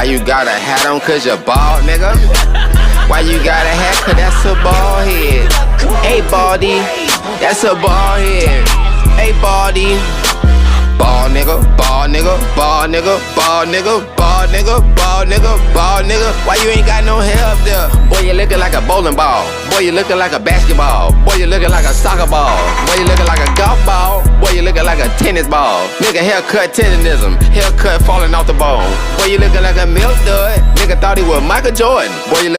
you got a hat on? Cause you're bald, nigga. Why you got a hat? Cause that's a bald head. Hey, baldy, that's a bald head. Hey, baldy. Bald nigga, bald nigga, bald nigga, bald nigga, bald nigga, bald nigga, bald nigga. Why you ain't got no hair up there? Boy, you looking like a bowling ball. Boy, you looking like a basketball. Boy, you looking like a soccer ball. Boy, you looking like a golf ball. Boy, you looking like a tennis ball. Nigga, haircut tendonism. Haircut falling off the bone. Boy, you looking like a milk dud. Nigga thought he was Michael Jordan. Boy, you